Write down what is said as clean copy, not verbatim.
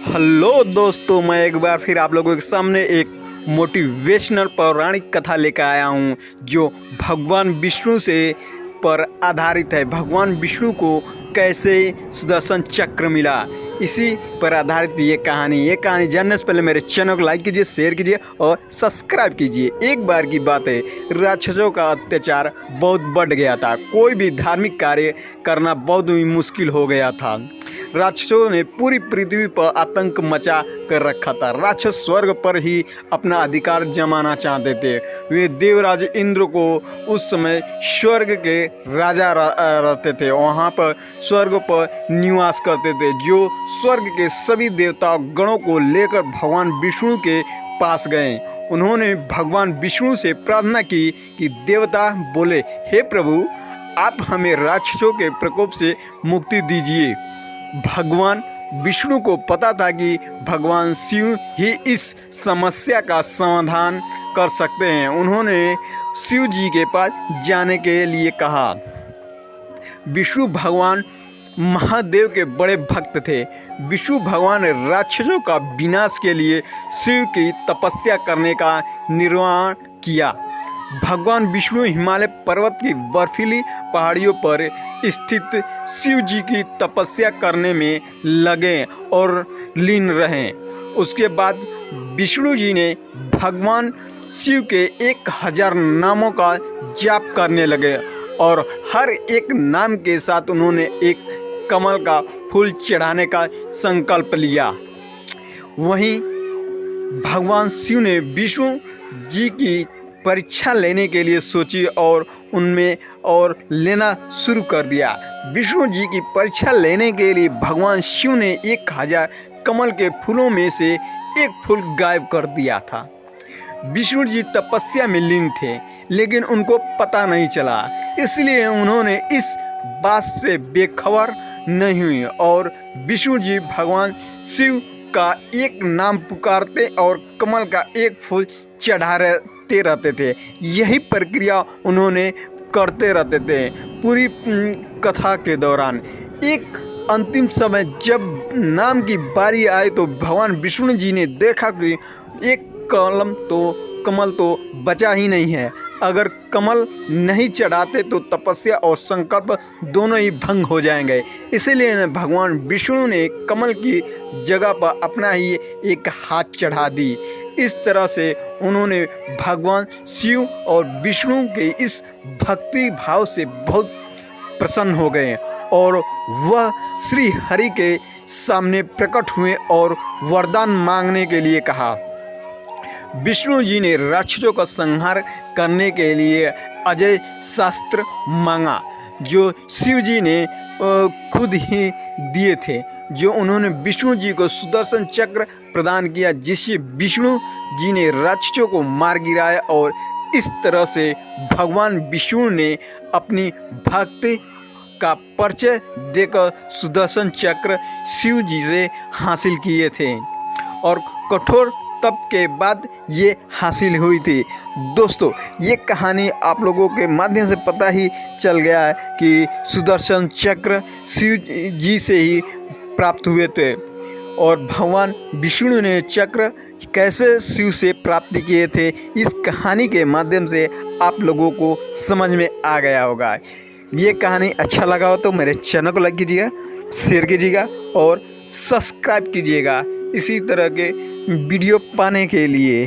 Hello दोस्तों, मैं एक बार फिर आप लोगों के सामने एक मोटिवेशनल पौराणिक कथा लेकर आया हूँ जो भगवान विष्णु से पर आधारित है। भगवान विष्णु को कैसे सुदर्शन चक्र मिला, इसी पर आधारित ये कहानी जानने से पहले मेरे चैनल को लाइक कीजिए, शेयर कीजिए और सब्सक्राइब कीजिए। एक बार की बात है, राक्षसों का अत्याचार बहुत बढ़ गया था। कोई भी धार्मिक कार्य करना बहुत ही मुश्किल हो गया था। राक्षसों ने पूरी पृथ्वी पर आतंक मचा कर रखा था। राक्षस स्वर्ग पर ही अपना अधिकार जमाना चाहते थे। वे देवराज इंद्र को उस समय स्वर्ग के राजा रहते थे, वहाँ पर स्वर्ग पर निवास करते थे। जो स्वर्ग के सभी देवता गणों को लेकर भगवान विष्णु के पास गए। उन्होंने भगवान विष्णु से प्रार्थना की कि देवता बोले, हे प्रभु, आप हमें राक्षसों के प्रकोप से मुक्ति दीजिए। भगवान विष्णु को पता था कि भगवान शिव ही इस समस्या का समाधान कर सकते हैं। उन्होंने शिव जी के पास जाने के लिए कहा। विष्णु भगवान महादेव के बड़े भक्त थे। विष्णु भगवान ने राक्षसों का विनाश के लिए शिव की तपस्या करने का निर्णय किया। भगवान विष्णु हिमालय पर्वत की बर्फीली पहाड़ियों पर स्थित शिव जी की तपस्या करने में लगे और लीन रहे। उसके बाद विष्णु जी ने भगवान शिव के 1000 नामों का जाप करने लगे और हर एक नाम के साथ उन्होंने एक कमल का फूल चढ़ाने का संकल्प लिया। वहीं भगवान शिव ने विष्णु जी की परीक्षा लेने के लिए सोची और उनमें और लेना शुरू कर दिया। विष्णु जी की परीक्षा लेने के लिए भगवान शिव ने 1000 कमल के फूलों में से एक फूल गायब कर दिया था। विष्णु जी तपस्या में लीन थे, लेकिन उनको पता नहीं चला, इसलिए उन्होंने इस बात से बेखबर नहीं हुई और विष्णु जी भगवान शिव का एक नाम पुकारते और कमल का एक फूल चढ़ाते रहते थे। यही प्रक्रिया उन्होंने करते रहते थे पूरी कथा के दौरान। एक अंतिम समय जब नाम की बारी आई तो भगवान विष्णु जी ने देखा कि एक कमल तो बचा ही नहीं है। अगर कमल नहीं चढ़ाते तो तपस्या और संकल्प दोनों ही भंग हो जाएंगे। इसीलिए भगवान विष्णु ने कमल की जगह पर अपना ही एक हाथ चढ़ा दी। इस तरह से उन्होंने भगवान शिव और विष्णु के इस भक्ति भाव से बहुत प्रसन्न हो गए और वह श्री हरि के सामने प्रकट हुए और वरदान मांगने के लिए कहा। विष्णु जी ने राक्षसों का संहार करने के लिए अजय शास्त्र मांगा, जो शिव जी ने खुद ही दिए थे। जो उन्होंने विष्णु जी को सुदर्शन चक्र प्रदान किया, जिससे विष्णु जी ने राक्षसों को मार गिराया और इस तरह से भगवान विष्णु ने अपनी भक्ति का परिचय देकर सुदर्शन चक्र शिव जी से हासिल किए थे और कठोर तप के बाद ये हासिल हुई थी। दोस्तों, ये कहानी आप लोगों के माध्यम से पता ही चल गया है कि सुदर्शन चक्र शिव जी से ही प्राप्त हुए थे और भगवान विष्णु ने चक्र कैसे शिव से प्राप्त किए थे, इस कहानी के माध्यम से आप लोगों को समझ में आ गया होगा। ये कहानी अच्छा लगा हो तो मेरे चैनल को लाइक कीजिएगा, शेयर कीजिएगा और सब्सक्राइब कीजिएगा इसी तरह के वीडियो पाने के लिए।